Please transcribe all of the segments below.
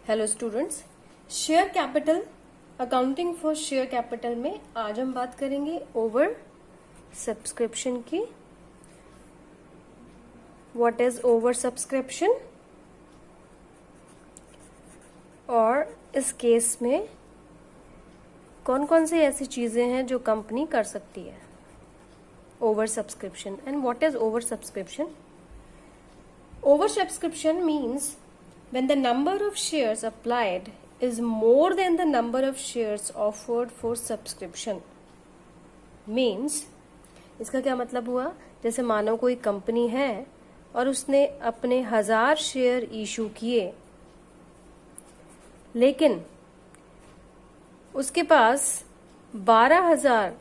Hello students, share capital accounting for share capital में आज हम बात करेंगे ओवर सब्सक्रिप्शन की। व्हाट इज ओवर सब्सक्रिप्शन, और इस केस में कौन कौन सी ऐसी चीजें हैं जो कंपनी कर सकती है। Over subscription and what is over subscription. Over subscription means when the number of shares applied is more than the number of shares offered for subscription. Means इसका क्या मतलब हुआ, जैसे मानो कोई कंपनी है और उसने अपने 1000 शेयर इशू किए, लेकिन उसके पास 1200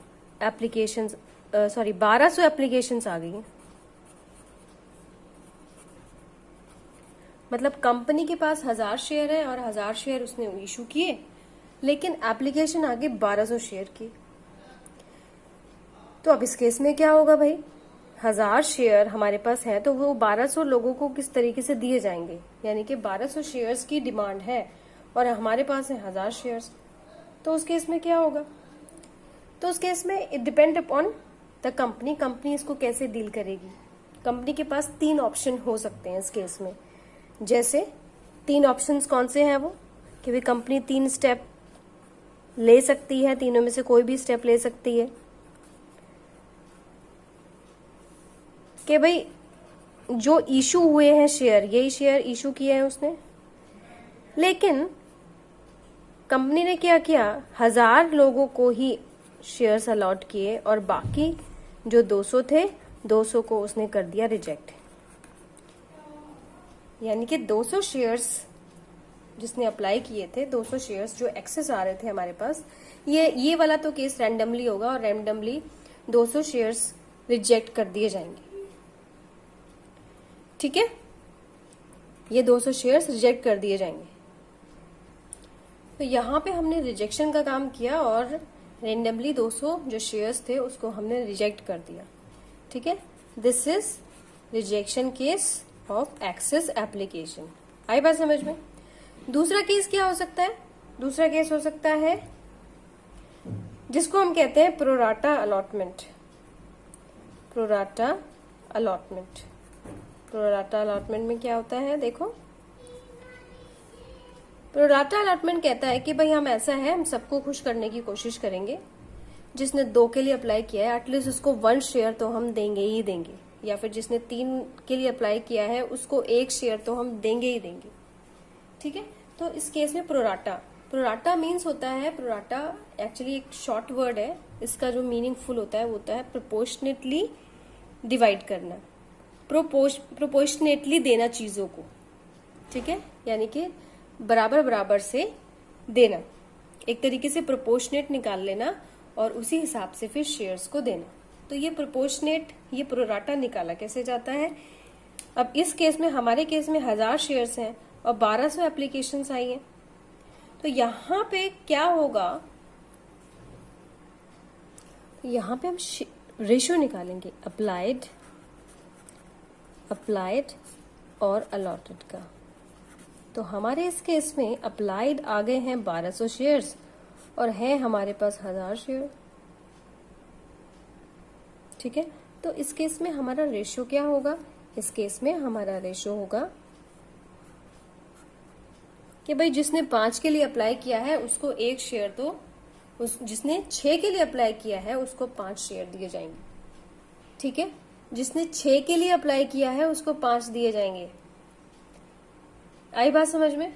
एप्लीकेशंस आ गई। मतलब कंपनी के पास 1000 शेयर है और 1000 शेयर उसने इशू किए, लेकिन एप्लीकेशन आगे 1200 शेयर की। तो अब इस केस में क्या होगा भाई, 1000 शेयर हमारे पास है तो वो 1200 लोगों को किस तरीके से दिए जाएंगे, यानी कि 1200 शेयर्स की डिमांड है और हमारे पास है 1000 शेयर्स। तो उस केस में क्या होगा, तो उस केस में it depend upon the company. Company इसको कैसे डील करेगी। कंपनी के पास 3 ऑप्शन हो सकते हैं इस केस में। जैसे 3 ऑप्शंस कौन से हैं वो, कि भाई कंपनी 3 स्टेप ले सकती है, तीनों में से कोई भी स्टेप ले सकती है। कि भाई जो इशू हुए हैं शेयर, यही शेयर इशू किए हैं उसने, लेकिन कंपनी ने क्या किया, 1000 लोगों को ही शेयर्स अलॉट किए और बाकी जो 200 थे 200 को उसने कर दिया रिजेक्ट। यानी कि 200 शेयर्स जिसने अप्लाई किए थे, 200 शेयर्स जो एक्सेस आ रहे थे हमारे पास, ये वाला तो केस रैंडमली होगा और रैंडमली 200 शेयर्स रिजेक्ट कर दिए जाएंगे। ठीक है, ये 200 शेयर्स रिजेक्ट कर दिए जाएंगे। तो यहां पे हमने रिजेक्शन का काम किया और रैंडमली 200 जो शेयर्स थे उसको हमने रिजेक्ट कर दिया। ठीक है, this is rejection case of excess application. आई बात समझ में। दूसरा केस क्या हो सकता है, दूसरा केस हो सकता है जिसको हम कहते हैं pro rata allotment. Pro rata allotment, pro rata allotment में क्या होता है, देखो प्रोराटा अलॉटमेंट कहता है कि भाई हम ऐसा है, हम सबको खुश करने की कोशिश करेंगे। जिसने 2 के लिए अप्लाई किया है एटलीस्ट उसको 1 शेयर तो हम देंगे ही देंगे, या फिर जिसने 3 के लिए अप्लाई किया है उसको 1 शेयर तो हम देंगे ही देंगे। ठीक है, तो इस केस में प्रोराटा मीन्स होता है, प्रोराटा एक्चुअली एक शॉर्ट वर्ड है, इसका जो मीनिंगफुल होता है वो होता है प्रोपोर्शनेटली डिवाइड करना, प्रोपोर्शनेटली देना चीजों को। ठीक है, यानी कि बराबर बराबर से देना, एक तरीके से प्रोपोर्शनेट निकाल लेना और उसी हिसाब से फिर शेयर्स को देना। तो ये प्रोपोर्शनेट, ये प्रोराटा निकाला कैसे जाता है। अब इस केस में, हमारे केस में 1000 शेयर्स हैं और 1200 एप्लीकेशंस आई हैं। तो यहां पे क्या होगा, यहां पे हम रेशियो निकालेंगे अप्लाइड और अलॉटेड का। तो हमारे इस केस में अप्लाइड आ गए हैं 1200 शेयर्स और है हमारे पास 1000 शेयर। ठीक है, तो इस केस में हमारा रेशियो क्या होगा, इस केस में हमारा रेशियो होगा कि भाई जिसने 5 के लिए अप्लाई किया है उसको 1 शेयर तो, जिसने 6 के लिए अप्लाई किया है उसको 5 शेयर दिए जाएंगे। ठीक है, जिसने 6 के लिए अप्लाई किया है उसको 5 दिए जाएंगे। आई बात समझ में।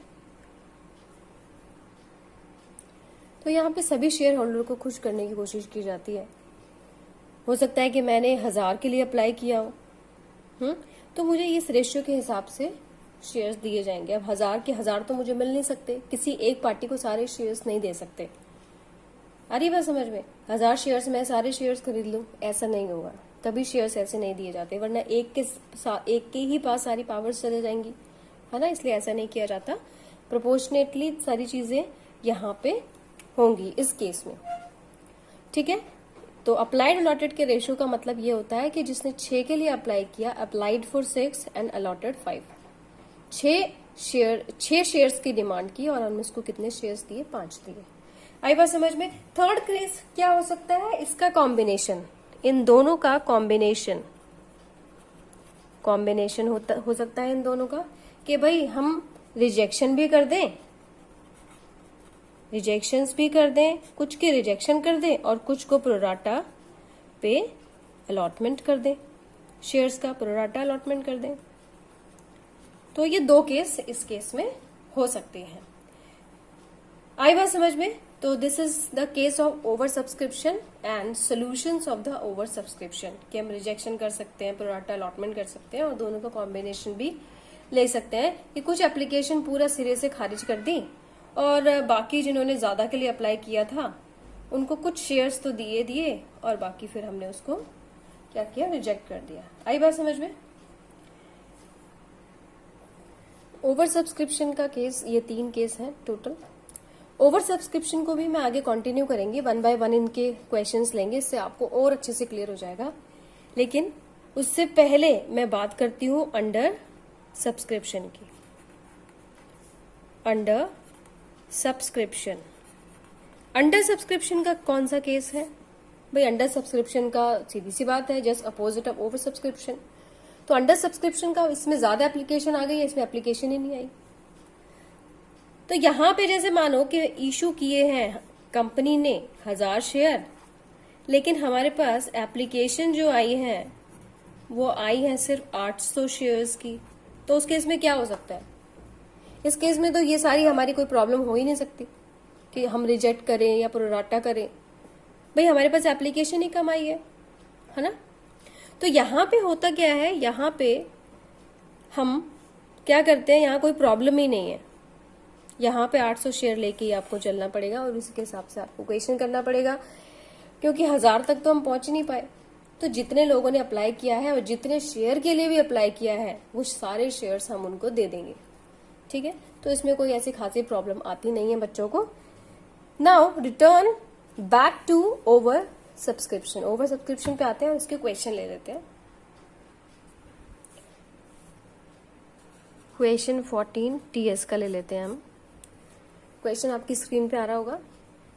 तो यहाँ पे सभी शेयर होल्डर को खुश करने की कोशिश की जाती है। हो सकता है कि मैंने 1000 के लिए अप्लाई किया हो, तो मुझे इस रेशियो के हिसाब से शेयर्स दिए जाएंगे। अब 1000 के 1000 तो मुझे मिल नहीं सकते, किसी एक पार्टी को सारे शेयर्स नहीं दे सकते। अरे बात समझ में, 1000 शेयर्स मैं सारे शेयर्स खरीद लूं, ऐसा नहीं होगा, तभी शेयर्स ऐसे नहीं दिए जाते, वरना एक के ही पास सारी पावर्स चले जाएंगी, है ना। इसलिए ऐसा नहीं किया जाता, प्रोपोर्शनेटली सारी चीजें यहाँ पे होंगी इस केस में। ठीक है, तो अप्लाइड अलॉटेड के रेशियो का मतलब ये होता है कि जिसने 6 के लिए अप्लाई किया, applied for 6 and allotted 5, 6 share 6 shares की डिमांड की और हमने उसको कितने शेयर्स दिए? 5 दिए। आई बात समझ में? थर्ड केस क्या हो सकता है? इसका कॉम्बिनेशन, इन दोनों का कॉम्बिनेशन हो सकता है इन दोनों का, कि भाई हम रिजेक्शन भी कर दें, रिजेक्शंस भी कर दें, कुछ के रिजेक्शन कर दें और कुछ को प्रोराटा पे अलॉटमेंट कर दें, शेयर्स का प्रोराटा अलॉटमेंट कर दें। तो ये 2 केस इस केस में हो सकते हैं। आई बात समझ में? तो this is the case of over subscription and solutions of the over subscription, कि हम रिजेक्शन कर सकते हैं, प्रोराटा अलॉटमेंट कर सकते हैं और दोनों का कॉम्बिनेशन भी ले सकते हैं कि कुछ एप्लीकेशन पूरा सिरे से खारिज कर दी और बाकी जिन्होंने ज्यादा के लिए अप्लाई किया था उनको कुछ शेयर्स तो दिए और बाकी फिर हमने उसको क्या किया? रिजेक्ट कर दिया। आई बात समझ में? ओवर सब्सक्रिप्शन का केस, ये 3 केस हैं टोटल। ओवर सब्सक्रिप्शन को भी मैं आगे कंटिन्यू करेंगे, 1 बाय 1 इनके क्वेश्चंस लेंगे, इससे आपको और अच्छे से क्लियर हो जाएगा। लेकिन उससे पहले मैं बात करती हूं अंडर सब्सक्रिप्शन की। अंडर सब्सक्रिप्शन, अंडर सब्सक्रिप्शन का कौन सा केस है भाई? अंडर सब्सक्रिप्शन का सीधी सी बात है, just opposite of over subscription. तो अंडर सब्सक्रिप्शन का इसमें ज्यादा एप्लीकेशन आ गई है, इसमें एप्लीकेशन ही नहीं आई। तो यहां पे जैसे मानो कि इशू किए हैं कंपनी ने 1000 शेयर, लेकिन हमारे पास एप्लीकेशन जो आई है वो आई है सिर्फ 800 शेयर्स की। तो उस केस में क्या हो सकता है? इस केस में तो ये सारी हमारी कोई प्रॉब्लम हो ही नहीं सकती कि हम रिजेक्ट करें या प्रोराटा करें, भाई हमारे पास एप्लीकेशन ही कम आई है ना। तो यहां पे होता क्या है, यहां पे हम क्या करते हैं, यहां कोई प्रॉब्लम ही नहीं है, यहां पे 800 शेयर लेके ही आपको चलना पड़ेगा और उसके हिसाब से आपको क्वेश्चन करना पड़ेगा, क्योंकि 1000 तक तो हम पहुंच ही नहीं पाए। तो जितने लोगों ने अप्लाई किया है और जितने शेयर के लिए भी अप्लाई किया है वो सारे शेयर्स हम उनको दे देंगे, ठीक है। तो इसमें कोई ऐसी खासी प्रॉब्लम आती नहीं है बच्चों को। Now return back to oversubscription. Oversubscription पे आते हैं और उसके क्वेश्चन ले लेते हैं। क्वेश्चन 14 टीएस का ले लेते हैं हम। क्वेश्चन आपकी स्क्रीन पे आ रहा होगा।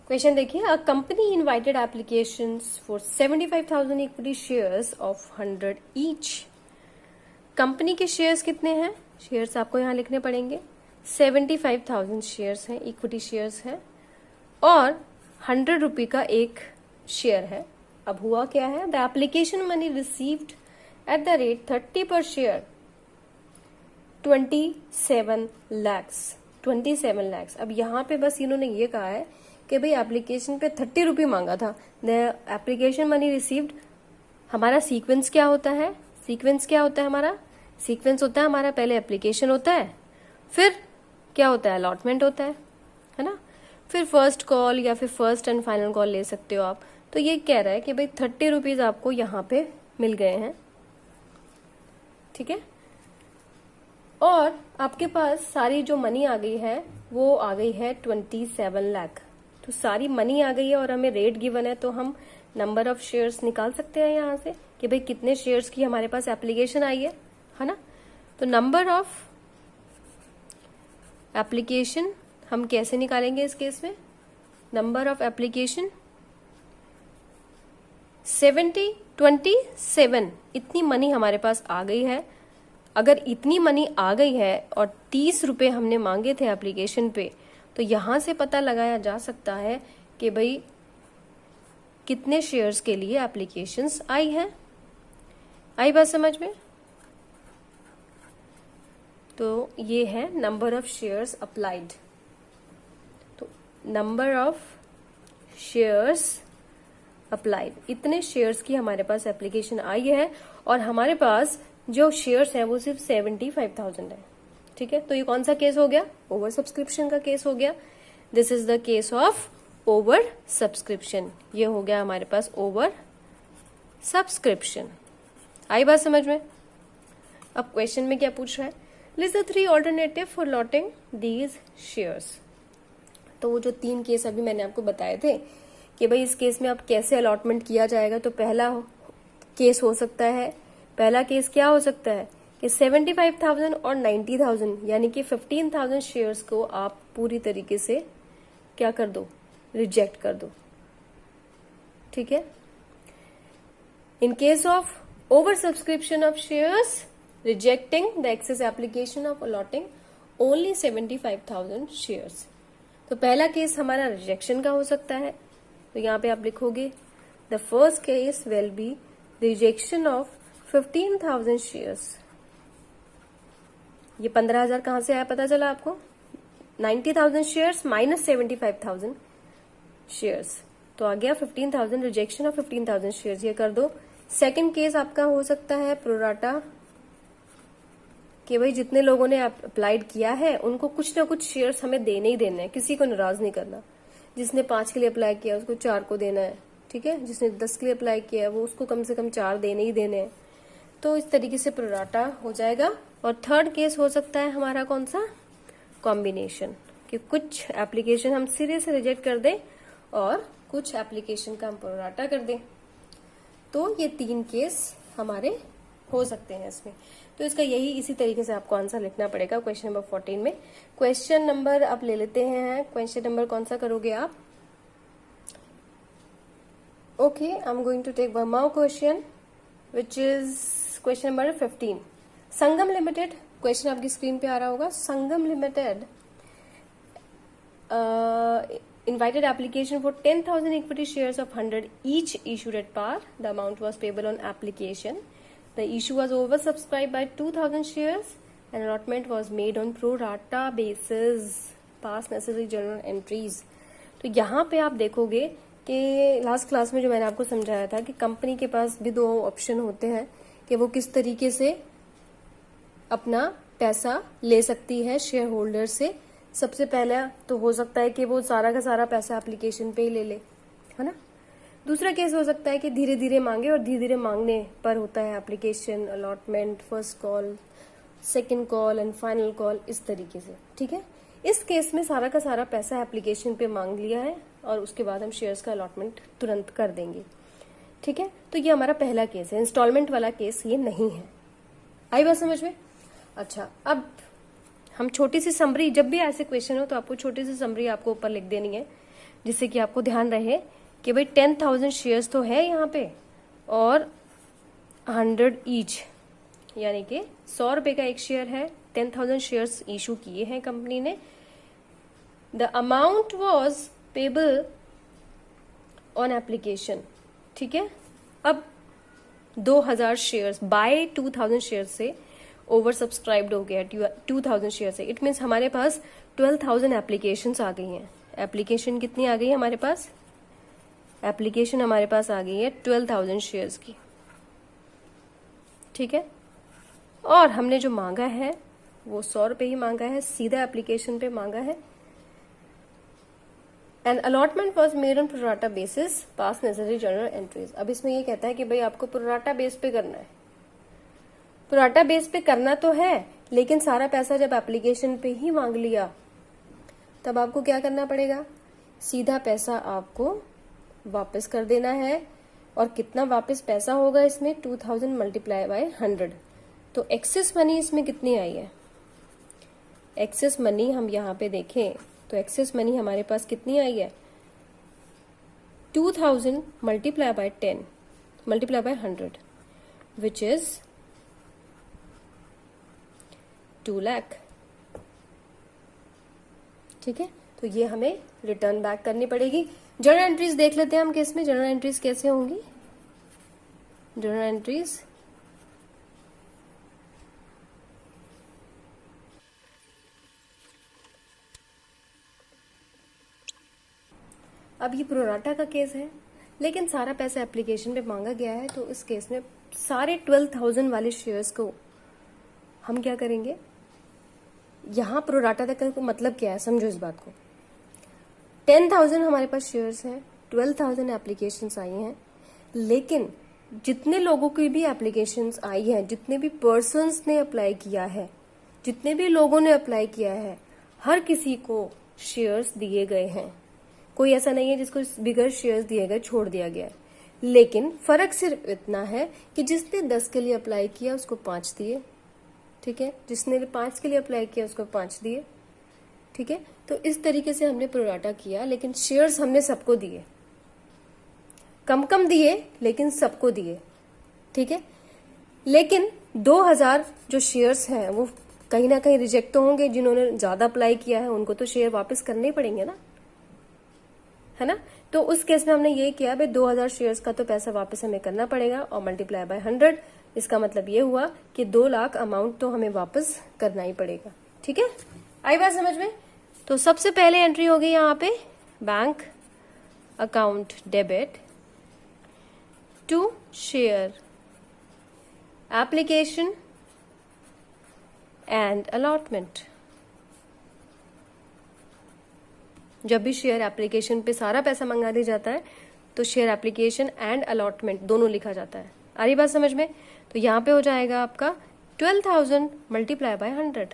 क्वेश्चन देखिए, a company invited applications for 75,000 equity shares of 100 each. Company के शेयर्स कितने हैं? शेयर्स आपको यहां लिखने पड़ेंगे। 75,000 शेयर्स हैं, इक्विटी शेयर्स हैं और 100 रुपये का एक शेयर है। अब हुआ क्या है, the application money received at the rate 30 पर शेयर 27 lakhs। अब यहाँ पे बस इन्होंने ये कहा है कि भाई एप्लीकेशन पे 30 रुपये मांगा था। द एप्लीकेशन मनी रिसीव्ड, हमारा सीक्वेंस क्या होता है? सीक्वेंस होता है हमारा पहले एप्लीकेशन होता है, फिर क्या होता है? अलॉटमेंट होता है ना, फिर फर्स्ट कॉल या फिर फर्स्ट एंड फाइनल कॉल ले सकते हो आप। तो ये कह रहा है कि भाई 30 रुपीज आपको यहाँ पे मिल गए हैं, ठीक है। और आपके पास सारी जो मनी आ गई है वो आ गई है 27 लाख। तो सारी मनी आ गई है और हमें रेट गिवन है, तो हम नंबर ऑफ शेयर्स निकाल सकते हैं यहाँ से कि भाई कितने शेयर्स की हमारे पास एप्लीकेशन आई है ना। तो नंबर ऑफ एप्लीकेशन हम कैसे निकालेंगे इस केस में? नंबर ऑफ एप्लीकेशन 27 इतनी मनी हमारे पास आ गई है। अगर इतनी मनी आ गई है और 30 रुपए हमने मांगे थे एप्लीकेशन पे, तो यहां से पता लगाया जा सकता है कि भाई कितने शेयर्स के लिए एप्लीकेशंस आई हैं। आई बात समझ में? तो ये है नंबर ऑफ शेयर्स अप्लाइड। तो नंबर ऑफ शेयर्स अप्लाइड, इतने शेयर्स की हमारे पास एप्लीकेशन आई है और हमारे पास जो शेयर्स हैं वो सिर्फ 75,000 है, ठीक है। तो ये कौन सा केस हो गया? ओवर सब्सक्रिप्शन का केस हो गया। This is the case of over subscription. ये हो गया हमारे पास ओवर सब्सक्रिप्शन। आई बात समझ में? अब क्वेश्चन में क्या पूछ रहा है? List the 3 alternative for allotting these shares. तो वो जो 3 केस अभी मैंने आपको बताए थे कि भाई इस केस में अब कैसे अलॉटमेंट किया जाएगा। तो पहला केस हो सकता है, पहला केस क्या हो सकता है कि 75,000 और 90,000 यानी कि 15,000 शेयर्स को आप पूरी तरीके से क्या कर दो, रिजेक्ट कर दो। ठीक है। In case of oversubscription of shares, rejecting the excess application of allotting only 75,000 shares. तो पहला केस हमारा रिजेक्शन का हो सकता है, तो यहां पे आप लिखोगे the first case will be rejection of 15,000 shares. ये 15,000 कहां से आया पता चला आपको? 90,000 शेयर्स माइनस 75,000 शेयर्स, तो आ गया 15,000, रिजेक्शन ऑफ 15,000 शेयर्स, ये कर दो। सेकंड केस आपका हो सकता है प्रोराटा, कि भाई जितने लोगों ने अप्लाइड किया है उनको कुछ ना कुछ शेयर्स हमें देने ही देने हैं, किसी को नाराज नहीं करना। जिसने 5 के लिए अप्लाई किया उसको 4 को देना है, ठीक है। जिसने 10 के लिए अप्लाई किया है वो उसको कम से कम 4 देने ही देने हैं। तो इस तरीके से प्रोराटा हो जाएगा। और थर्ड केस हो सकता है हमारा कौन सा? कॉम्बिनेशन, कि कुछ एप्लीकेशन हम सिरे से रिजेक्ट कर दें और कुछ एप्लीकेशन का हम प्रोराटा कर दें। तो ये 3 केस हमारे हो सकते हैं इसमें। तो इसका यही इसी तरीके से आपको आंसर लिखना पड़ेगा क्वेश्चन नंबर 14 में। क्वेश्चन नंबर आप ले लेते हैं, क्वेश्चन नंबर कौन सा करोगे आप? Okay, I am going to take one more question which is question number 15। Sangam limited, question आपकी स्क्रीन पे आ रहा होगा। Sangam limited invited application for 10,000 equity shares of 100 each issued at par. The amount was payable on application. The issue was oversubscribed by 2,000 shares and allotment was made on pro rata basis. Pass necessary journal entries. तो यहाँ पे आप देखोगे कि last class में जो मैंने आपको समझाया था कि कंपनी के पास भी 2 ऑप्शन होते हैं कि वो किस तरीके से अपना पैसा ले सकती है शेयर होल्डर से। सबसे पहला तो हो सकता है कि वो सारा का सारा पैसा एप्लीकेशन पे ही ले ले, है ना। दूसरा केस हो सकता है कि धीरे धीरे मांगे, और धीरे धीरे मांगने पर होता है application, allotment, first call, second call and final call, इस तरीके से। ठीक है। इस केस में सारा का सारा पैसा एप्लीकेशन पे मांग लिया है और उसके बाद हम शेयर्स का अलॉटमेंट तुरंत कर देंगे। ठीक है। तो ये हमारा पहला केस है, इंस्टॉलमेंट वाला केस ये नहीं है। आई बात समझ में? अच्छा, अब हम छोटी सी समरी, जब भी ऐसे क्वेश्चन हो तो आपको छोटी सी समरी आपको ऊपर लिख देनी है, जिससे कि आपको ध्यान रहे कि भाई 10,000 शेयर्स तो है यहाँ पे और 100 ईच, यानी कि 100 रुपए का एक शेयर है। 10,000 शेयर्स इशू किए हैं कंपनी ने। The amount was payable on application. ठीक है। अब 2,000 शेयर्स बाय 2,000 शेयर्स से ओवर सब्सक्राइब्ड हो गया 2,000 शेयर से। इट मीन्स हमारे पास 12,000 एप्लीकेशन आ गई हैं। एप्लीकेशन कितनी आ गई है हमारे पास? एप्लीकेशन हमारे पास आ गई है 12,000 शेयर्स की। ठीक है। और हमने जो मांगा है वो 100 रुपए ही मांगा है, सीधा एप्लीकेशन पे मांगा है। And allotment was made on pro rata basis, pass necessary journal entries. अब इसमें ये कहता है कि भाई आपको प्रोराटा बेस पे करना है। प्रोराटा बेस पे करना तो है, लेकिन सारा पैसा जब एप्लीकेशन पे ही मांग लिया तब आपको क्या करना पड़ेगा? सीधा पैसा आपको वापस कर देना है। और कितना वापस पैसा होगा इसमें? 2,000 मल्टीप्लाई बाय 100। तो एक्सेस मनी इसमें कितनी आई है? एक्सेस मनी हम यहाँ पे देखें तो एक्सेस मनी हमारे पास कितनी आई है? 2,000 multiply by 10 multiply by 100 which is 2 lakh. ठीक है। तो ये हमें रिटर्न बैक करनी पड़ेगी। जर्नल एंट्रीज देख लेते हैं हम केस में। जर्नल एंट्रीज कैसे होंगी? जर्नल एंट्रीज अब ये प्रोराटा का केस है, लेकिन सारा पैसा एप्लीकेशन पे मांगा गया है। तो इस केस में सारे 12,000 वाले शेयर्स को हम क्या करेंगे? यहां प्रोराटा तक का मतलब क्या है, समझो इस बात को। 10,000 हमारे पास शेयर्स हैं, 12,000 एप्लीकेशंस आई हैं, लेकिन जितने लोगों की भी एप्लीकेशंस आई हैं, जितने भी पर्सन्स ने अप्लाई किया है, जितने भी लोगों ने अप्लाई किया है, हर किसी को शेयर्स दिए गए हैं। कोई ऐसा नहीं है जिसको बिगर शेयर्स दिए गए, छोड़ दिया गया है। लेकिन फर्क सिर्फ इतना है कि जिसने 10 के लिए अप्लाई किया उसको 5 दिए, ठीक है, जिसने 5 के लिए अप्लाई किया उसको 5 दिए। ठीक है, तो इस तरीके से हमने प्रोराटा किया, लेकिन शेयर्स हमने सबको दिए, कम कम दिए लेकिन सबको दिए। ठीक है, लेकिन 2000 जो शेयर्स हैं वो कहीं ना कहीं रिजेक्ट तो होंगे। जिन्होंने ज्यादा अप्लाई किया है उनको तो शेयर वापस करने ही पड़ेंगे ना, है ना। तो उस केस में हमने ये किया भाई 2000 शेयर्स का तो पैसा वापस हमें करना पड़ेगा और मल्टीप्लाई बाय 100। इसका मतलब ये हुआ कि 2 लाख अमाउंट तो हमें वापस करना ही पड़ेगा। ठीक है, आई बात समझ में। तो सबसे पहले एंट्री होगी यहाँ पे bank account debit to share application and allotment. जब भी शेयर एप्लीकेशन पे सारा पैसा मंगा दिया जाता है तो शेयर एप्लीकेशन एंड अलॉटमेंट दोनों लिखा जाता है। आ रही बात समझ में। तो यहाँ पे हो जाएगा आपका 12,000 मल्टीप्लाई बाय 100,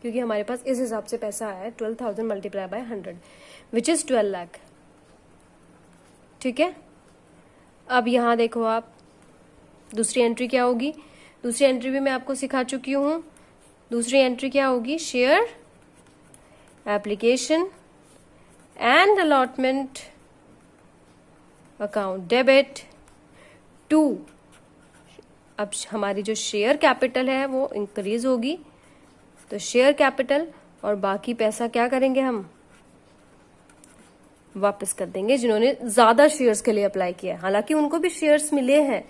क्योंकि हमारे पास इस हिसाब से पैसा आया है 12,000 multiply by 100 which is 12 lakh. ठीक है, अब यहाँ देखो आप दूसरी एंट्री क्या होगी। दूसरी एंट्री भी मैं आपको सिखा चुकी हूँ। दूसरी एंट्री क्या होगी, share application and allotment account debit to. अब हमारी जो शेयर कैपिटल है वो इंक्रीज होगी, तो शेयर कैपिटल और बाकी पैसा क्या करेंगे, हम वापस कर देंगे जिन्होंने ज्यादा शेयर्स के लिए अप्लाई किया है। हालांकि उनको भी शेयर्स मिले हैं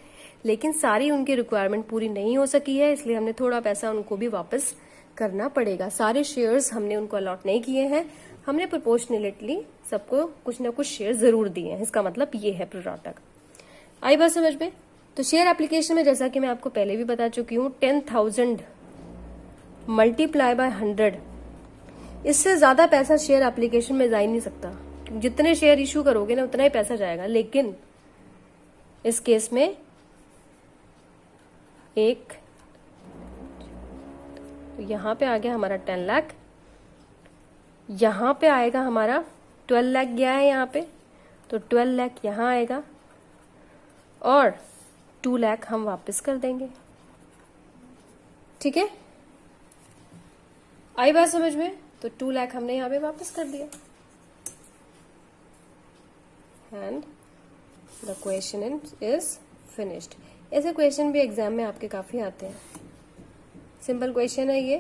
लेकिन सारी उनकी रिक्वायरमेंट पूरी नहीं हो सकी है, इसलिए हमने थोड़ा पैसा उनको भी वापस करना पड़ेगा। सारे शेयर्स हमने उनको अलॉट नहीं किए हैं, हमने प्रोपोर्शनलिटली सबको कुछ ना कुछ शेयर जरूर दिए हैं। इसका मतलब ये है प्रोराटा का। आई बात समझ में। तो शेयर एप्लीकेशन में जैसा कि मैं आपको पहले भी बता चुकी हूँ 10,000 मल्टीप्लाई बाय 100, इससे ज्यादा पैसा शेयर एप्लीकेशन में जा ही नहीं सकता। जितने शेयर इशू करोगे ना उतना ही पैसा जाएगा, लेकिन इस केस में एक तो यहां पे आ गया हमारा 10 लाख, यहां पे आएगा हमारा 12 लाख गया है यहाँ पे, तो 12 लाख यहां आएगा और 2 लाख हम वापस कर देंगे। ठीक है, आई बात समझ में। तो 2 लाख हमने यहाँ पे वापस कर दिया and the question is finished. ऐसे क्वेश्चन भी एग्जाम में आपके काफी आते हैं। सिंपल क्वेश्चन है ये।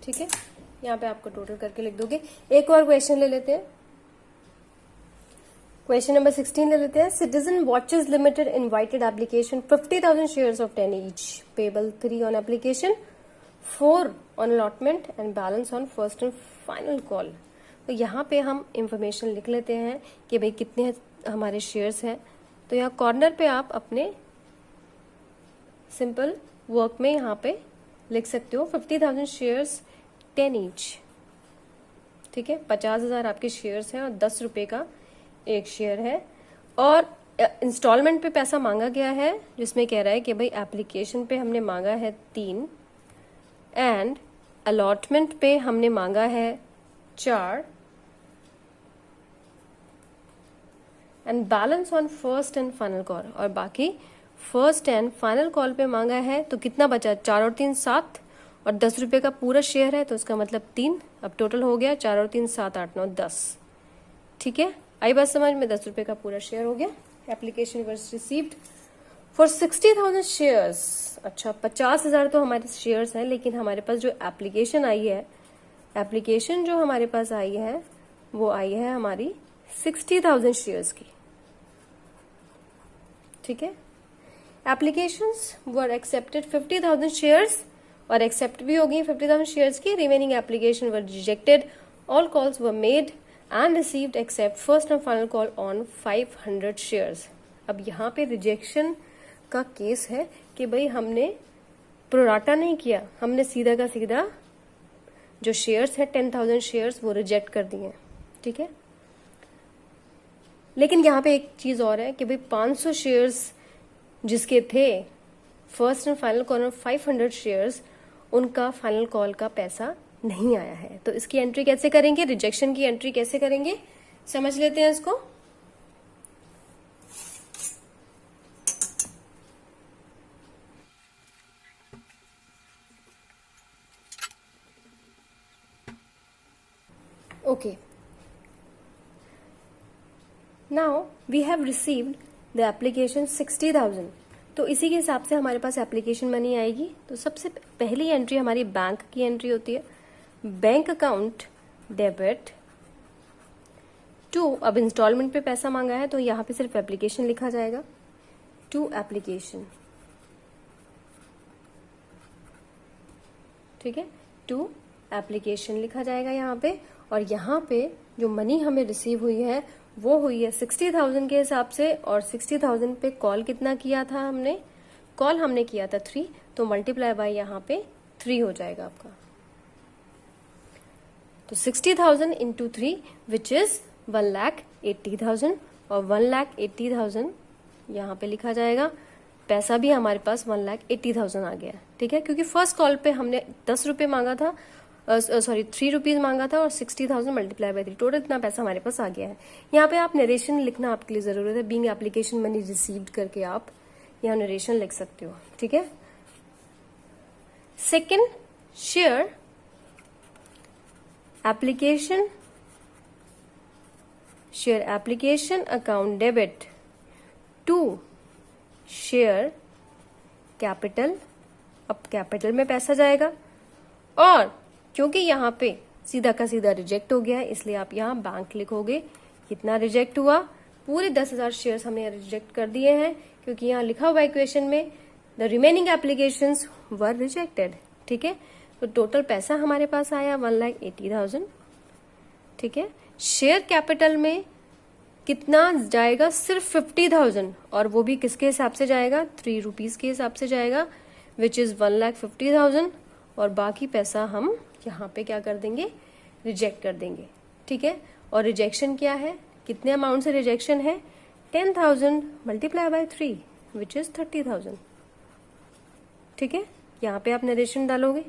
ठीक है, यहाँ पे आपको टोटल करके लिख दोगे। एक और क्वेश्चन ले लेते हैं, क्वेश्चन नंबर 16 ले लेते हैं। Citizen watches limited invited application 50,000 shares of 10 each, payable 3 on application, 4 on allotment and balance on first and final call. तो यहाँ पे हम इंफॉर्मेशन लिख लेते हैं कि भाई कितने हमारे शेयर्स हैं। तो यहाँ कॉर्नर पे आप अपने सिंपल वर्क में यहाँ पे लिख सकते हो 50,000 शेयर्स 10 ईच। ठीक है, 50,000 आपके शेयर्स हैं और 10 रुपए का एक शेयर है। और इंस्टॉलमेंट पे पैसा मांगा गया है जिसमें कह रहा है कि भाई एप्लीकेशन पे हमने मांगा है 3 एंड अलॉटमेंट पे हमने मांगा है 4 and balance on first and final call, और बाकी फर्स्ट एंड फाइनल कॉल पे मांगा है। तो कितना बचा, 4 और 3 7 और 10 रुपए का पूरा शेयर है तो उसका मतलब 3। अब टोटल हो गया 4 और 3 7 8 9 10। ठीक है, आई बात समझ में। 10 रुपए का पूरा शेयर हो गया। Application was received for 60,000 shares. अच्छा, 50,000 तो हमारे शेयर्स हैं, लेकिन हमारे पास जो एप्लीकेशन आई है, एप्लीकेशन जो हमारे पास आई है वो आई है हमारी 60,000 शेयर्स की। ठीक है, एप्लीकेशंस वर एक्सेप्टेड 50,000 शेयर्स और एक्सेप्ट भी होगी 50,000 शेयर्स की। Remaining application were rejected, all calls were made and received accept first and final call on 500 shares. अब यहाँ पे रिजेक्शन का केस है कि भाई हमने प्रोराटा नहीं किया, हमने सीधा का सीधा जो शेयर्स है 10,000 शेयर्स वो रिजेक्ट कर दिए। ठीक है, लेकिन यहाँ पे एक चीज और है कि भाई 500 शेयर्स जिसके थे first and final call on 500 shares, उनका फाइनल कॉल का पैसा नहीं आया है। तो इसकी एंट्री कैसे करेंगे, रिजेक्शन की एंट्री कैसे करेंगे, समझ लेते हैं इसको। Okay, now we have received the application 60,000। तो इसी के हिसाब से हमारे पास एप्लीकेशन मनी आएगी। तो सबसे पहली एंट्री हमारी बैंक की एंट्री होती है, बैंक अकाउंट डेबिट टू, अब इंस्टॉलमेंट पे पैसा मांगा है तो यहाँ पे सिर्फ एप्लीकेशन लिखा जाएगा, टू एप्लीकेशन, ठीक है, टू एप्लीकेशन लिखा जाएगा यहाँ पे। और यहाँ पे जो मनी हमें रिसीव हुई है वो हुई है 60,000 के हिसाब से, और 60,000 पे कॉल कितना किया था हमने, कॉल हमने किया था 3, तो मल्टीप्लाई बाय यहाँ पे 3 हो जाएगा आपका। तो 60,000 इंटू 3 विच इज 1,80,000, और 1,80,000 यहाँ पे लिखा जाएगा। पैसा भी हमारे पास 1,80,000 आ गया, ठीक है, क्योंकि फर्स्ट कॉल पे हमने 10 रुपये मांगा था, सॉरी 3 रुपीज मांगा था, और 60,000 मल्टीप्लाई बाय 3, टोटल इतना पैसा हमारे पास आ गया है। यहाँ पे आप नरेशन लिखना आपके लिए जरूरत है, बीइंग एप्लीकेशन मनी रिसीव्ड करके आप यहाँ नरेशन लिख सकते हो, ठीक है। Second, share application account debit to share capital, अब कैपिटल में पैसा जाएगा, और क्योंकि यहाँ पे सीधा का सीधा रिजेक्ट हो गया है इसलिए आप यहाँ बैंक लिखोगे। कितना रिजेक्ट हुआ, पूरे 10,000 शेयर्स हमने रिजेक्ट कर दिए हैं, क्योंकि यहाँ लिखा हुआ इक्वेशन में the remaining applications were rejected, ठीक है। तो टोटल पैसा हमारे पास आया 1,80,000, ठीक है। शेयर कैपिटल में कितना जाएगा, सिर्फ 50,000, और वो भी किसके हिसाब से जाएगा, 3 रुपीज के हिसाब से जाएगा, विच इज 1,50,000, और बाकी पैसा हम यहाँ पे क्या कर देंगे, रिजेक्ट कर देंगे, ठीक है। और रिजेक्शन क्या है, कितने अमाउंट से रिजेक्शन है, 10,000 मल्टीप्लाई बाय 3 विच इज 30,000, ठीक है। यहाँ पे आप नरेशन डालोगे,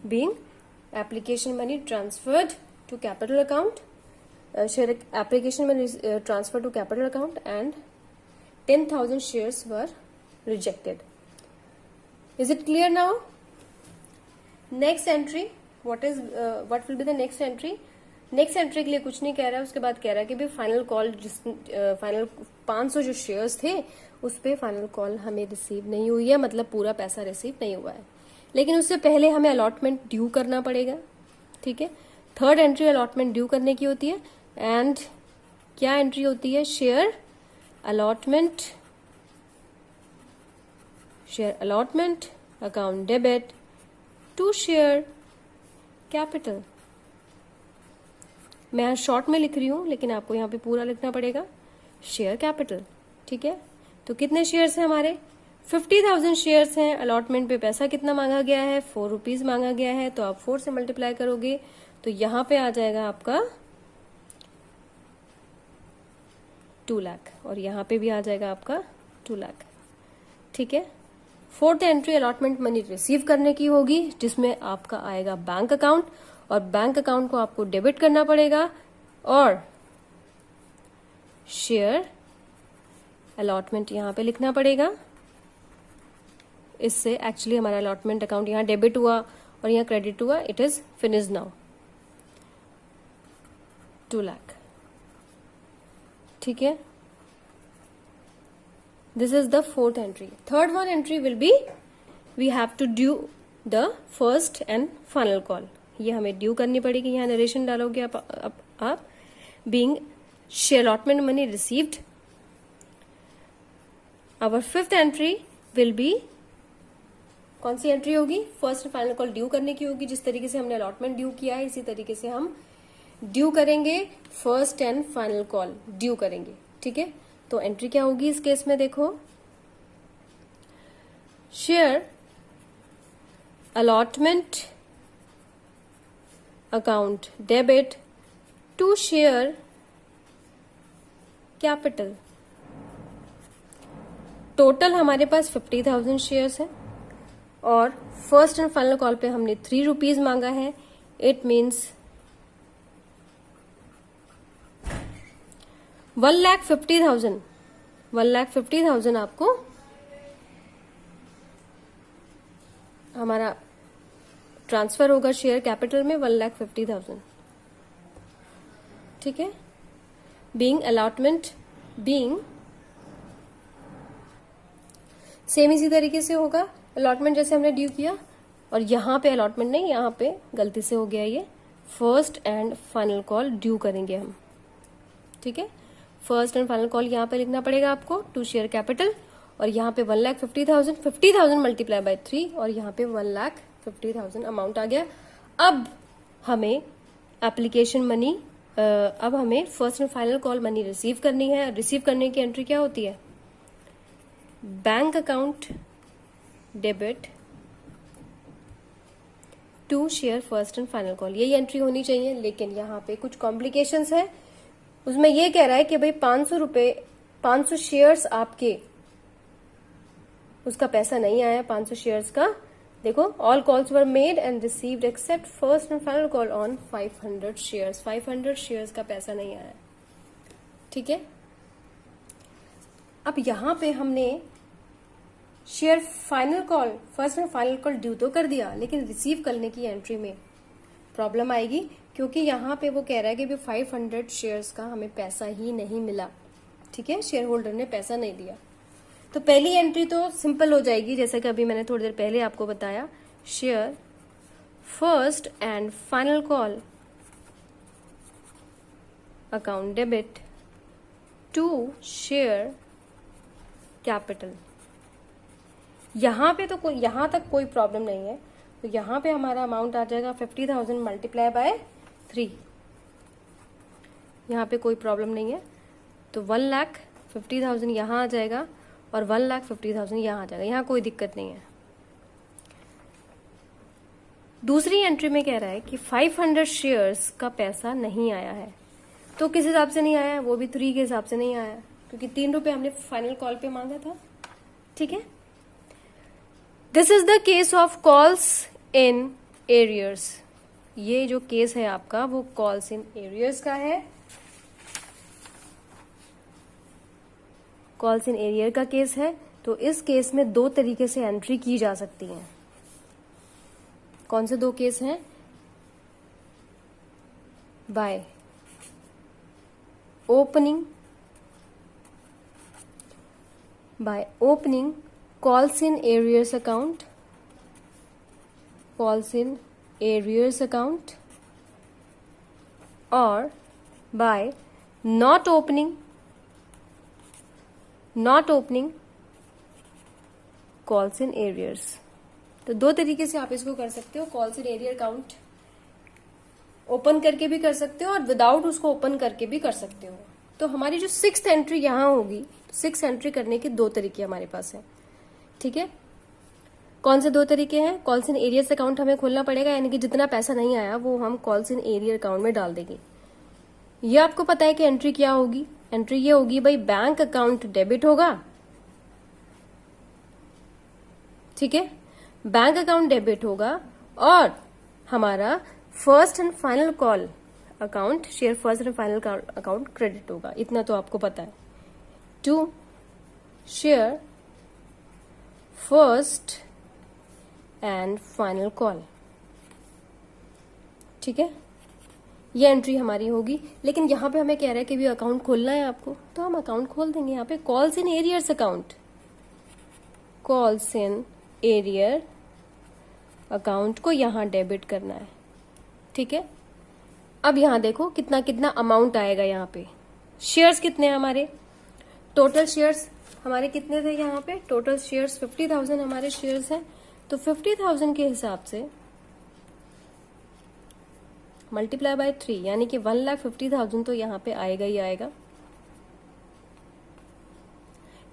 being application money transferred to capital account, share application money transfer to capital account and 10,000 shares were rejected. Is it clear now? Next entry, what will be the next entry? Next entry के लिए कुछ नहीं कह रहा है, उसके बाद कह रहा है कि भी फाइनल कॉल, फाइनल 500 जो शेयर्स थे उस पे फाइनल कॉल हमें रिसीव नहीं हुई है, मतलब पूरा पैसा रिसीव नहीं हुआ है, लेकिन उससे पहले हमें अलॉटमेंट ड्यू करना पड़ेगा, ठीक है। थर्ड एंट्री अलॉटमेंट ड्यू करने की होती है, एंड क्या एंट्री होती है, share allotment account debit to share capital. मैं यहाँ शॉर्ट में लिख रही हूं, लेकिन आपको यहाँ पे पूरा लिखना पड़ेगा, शेयर कैपिटल, ठीक है। तो कितने शेयर्स हैं हमारे, 50,000 शेयर्स हैं। अलॉटमेंट पे पैसा कितना मांगा गया है, 4 रुपीज मांगा गया है, तो आप 4 से मल्टीप्लाई करोगे तो यहाँ पे आ जाएगा आपका 2 लाख, और यहाँ पे भी आ जाएगा आपका 2 लाख, ठीक है। Fourth entry allotment money receive करने की होगी, जिसमें आपका आएगा बैंक अकाउंट, और बैंक अकाउंट को आपको डेबिट करना पड़ेगा, और शेयर अलॉटमेंट यहां पे लिखना पड़ेगा। इससे एक्चुअली हमारा अलॉटमेंट अकाउंट यहां डेबिट हुआ और यहां क्रेडिट हुआ, it is finish now, 2 lakh, ठीक है। This is the fourth entry. Third one entry will be we have to due the first and final call. ये हमें ड्यू करनी पड़ेगी, यहाँ नरेशन डालोगे आप being share allotment money received. Our fifth entry will be कौन सी entry होगी, first and final call due करने की होगी। जिस तरीके से हमने अलॉटमेंट ड्यू किया है इसी तरीके से हम ड्यू करेंगे, first and final call due करेंगे, ठीक है। तो एंट्री क्या होगी इस केस में, देखो, share allotment account debit to share capital. Total हमारे पास 50,000 शेयर्स है, और फर्स्ट एंड फाइनल कॉल पे हमने 3 रुपीज मांगा है। इट मीन्स 1,50,000 आपको हमारा ट्रांसफर होगा शेयर कैपिटल में, 1,50,000, ठीक है, बीइंग अलॉटमेंट बीइंग सेम इसी तरीके से होगा। अलॉटमेंट जैसे हमने ड्यू किया, और यहाँ पे अलॉटमेंट नहीं, यहाँ पे गलती से हो गया ये, first and final call due करेंगे हम। ठीक है, फर्स्ट एंड फाइनल कॉल यहाँ पे लिखना पड़ेगा आपको टू शेयर कैपिटल, और यहाँ पे 1,50,000 50,000 मल्टीप्लाई बाय 3, और यहाँ पे 1,50,000 अमाउंट आ गया। अब हमें एप्लीकेशन मनी, अब हमें first and final call money receive करनी है। रिसीव करने की एंट्री क्या होती है? Bank account debit to share first and final call, यही एंट्री होनी चाहिए। लेकिन यहाँ पे कुछ कॉम्प्लिकेशंस है, उसमें ये कह रहा है कि भाई 500 शेयर्स आपके, उसका पैसा नहीं आया 500 शेयर्स का। देखो, all calls were made and received accept first and final call on 500 shares. 500 shares का पैसा नहीं आया। ठीक है, अब यहां पे हमने share final call, first and final call due तो कर दिया, लेकिन रिसीव करने की एंट्री में प्रॉब्लम आएगी, क्योंकि यहां पे वो कह रहा है कि 500 शेयर्स का हमें पैसा ही नहीं मिला। ठीक है, शेयर होल्डर ने पैसा नहीं दिया। तो पहली एंट्री तो सिंपल हो जाएगी, जैसा कि अभी मैंने थोड़ी देर पहले आपको बताया, share first and final call account debit to share capital. यहां पे तो यहां तक कोई प्रॉब्लम नहीं है, तो यहां पे हमारा अमाउंट आ जाएगा 50,000 मल्टीप्लाई बाय 3। यहां पे कोई प्रॉब्लम नहीं है, तो 1,50,000 यहां आ जाएगा और 1,50,000 यहां आ जाएगा, यहां कोई दिक्कत नहीं है। दूसरी एंट्री में कह रहा है कि 500 शेयर्स का पैसा नहीं आया है। तो किस हिसाब से नहीं आया? वो भी 3 के हिसाब से नहीं आया, क्योंकि 3 रुपए हमने फाइनल कॉल पे मांगा था। ठीक है, this is the case of calls in arrears. ये जो केस है आपका, वो कॉल्स इन एरियर्स का है। कॉल्स इन एरियर का केस है, तो इस केस में 2 तरीके से एंट्री की जा सकती है। कौन से 2 केस हैं? By opening calls in arrears account, or by not opening calls in arrears। तो 2 तरीके से आप इसको कर सकते हो। Calls in arrear account open करके भी कर सकते हो और विदाउट उसको ओपन करके भी कर सकते हो। तो हमारी जो 6th एंट्री यहां होगी, 6th एंट्री करने के 2 तरीके हमारे पास हैं। ठीक है, कौन से 2 तरीके हैं? कॉल्स इन एरियर्स अकाउंट हमें खोलना पड़ेगा, यानी कि जितना पैसा नहीं आया वो हम कॉल्स इन एरियर अकाउंट में डाल देंगे। ये आपको पता है कि एंट्री क्या होगी? एंट्री ये होगी भाई, बैंक अकाउंट डेबिट होगा। ठीक है, बैंक अकाउंट डेबिट होगा, और हमारा first and final call account, share first and final account credit होगा। इतना तो आपको पता है। To share first and final call. ठीक है, ये एंट्री हमारी होगी। लेकिन यहां पे हमें कह रहा है कि भी अकाउंट खोलना है आपको, तो हम अकाउंट खोल देंगे। यहाँ पे calls in arrears account, calls in arrear account को यहां डेबिट करना है। ठीक है, अब यहां देखो कितना कितना अमाउंट आएगा। यहाँ पे शेयर्स कितने हैं हमारे? टोटल शेयर्स हमारे कितने थे? यहाँ पे टोटल शेयर्स 50,000 हमारे शेयर्स हैं। तो 50,000 के हिसाब से मल्टीप्लाई बाय 3, यानी कि 1,50,000 तो यहाँ पे आएगा ही आएगा।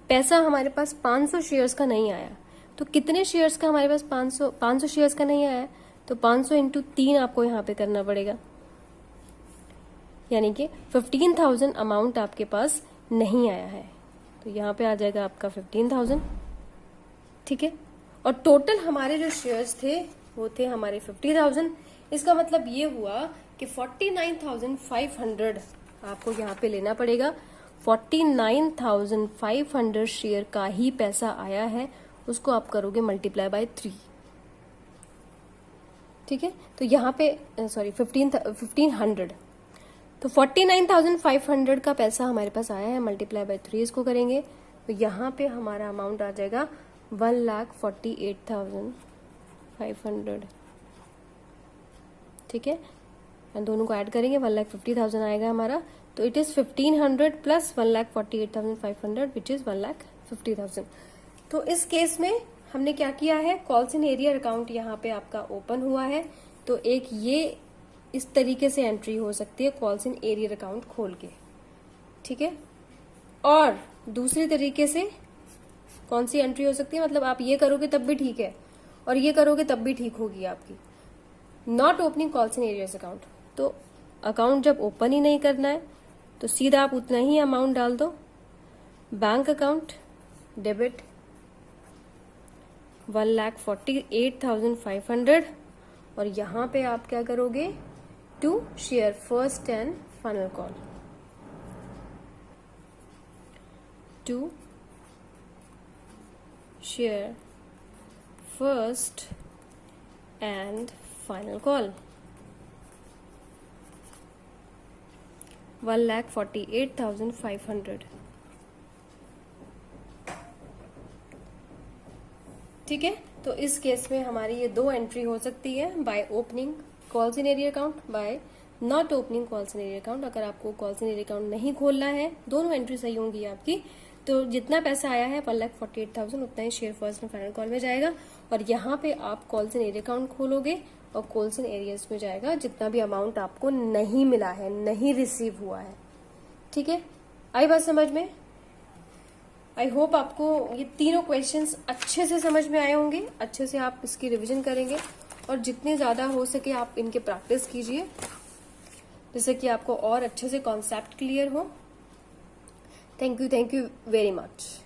पैसा हमारे पास 500 शेयर्स का नहीं आया, तो कितने शेयर्स का हमारे पास? 500 शेयर्स का नहीं आया, तो 500 इंटू 3 आपको यहाँ पे करना पड़ेगा, यानी कि 15,000 अमाउंट आपके पास नहीं आया है। तो यहाँ पे आ जाएगा आपका 15,000। ठीक है, और टोटल हमारे जो शेयर्स थे वो थे हमारे 50,000। इसका मतलब ये हुआ कि 49,500 आपको यहाँ पे लेना पड़ेगा। 49,500 शेयर का ही पैसा आया है, उसको आप करोगे मल्टीप्लाई बाय 3। ठीक है, तो यहाँ पे 1500, तो 49,500 का पैसा हमारे पास आया है, मल्टीप्लाई बाय 3 इसको करेंगे तो यहाँ पे हमारा अमाउंट आ जाएगा 1,48,500। ठीक है, दोनों को ऐड करेंगे 1,50,000 आएगा हमारा। तो it is 1,500 plus 1,48,500 which is 1,50,000। तो इस केस में हमने क्या किया है, कॉल्स इन एरियर अकाउंट यहाँ पे आपका ओपन हुआ है। तो एक ये इस तरीके से एंट्री हो सकती है कॉल्स इन एरियर अकाउंट खोल के। ठीक है, और दूसरी तरीके से कौन सी एंट्री हो सकती है, मतलब आप ये करोगे तब भी ठीक है और ये करोगे तब भी ठीक होगी आपकी। Not opening calls in arrears account, तो अकाउंट जब ओपन ही नहीं करना है तो सीधा आप उतना ही अमाउंट डाल दो। बैंक अकाउंट डेबिट 1,48,500 और यहां पे आप क्या करोगे, to share first and final call, to share first and final call 1,48,500। ठीक है, तो इस केस में हमारी ये दो एंट्री हो सकती है, by opening calls in arrear account, by not opening calls in arrear account. अगर आपको कॉल्स इन एरियर अकाउंट नहीं खोलना है, दोनों एंट्री सही होंगी आपकी, तो जितना पैसा आया है 1,48,000 उतना ही share first and final call में जाएगा और यहाँ पे आप कॉल्स इन एरियर अकाउंट खोलोगे और कॉल्स इन एरियर्स में जाएगा जितना भी अमाउंट आपको नहीं मिला है, नहीं रिसीव हुआ है। ठीक है, आई बात समझ में? आई होप आपको ये तीनों क्वेश्चंस अच्छे से समझ में आए होंगे, अच्छे से आप इसकी रिवीजन करेंगे और जितने ज्यादा हो सके आप इनके प्रैक्टिस कीजिए जिससे कि आपको और अच्छे से कॉन्सेप्ट क्लियर हो। Thank you very much.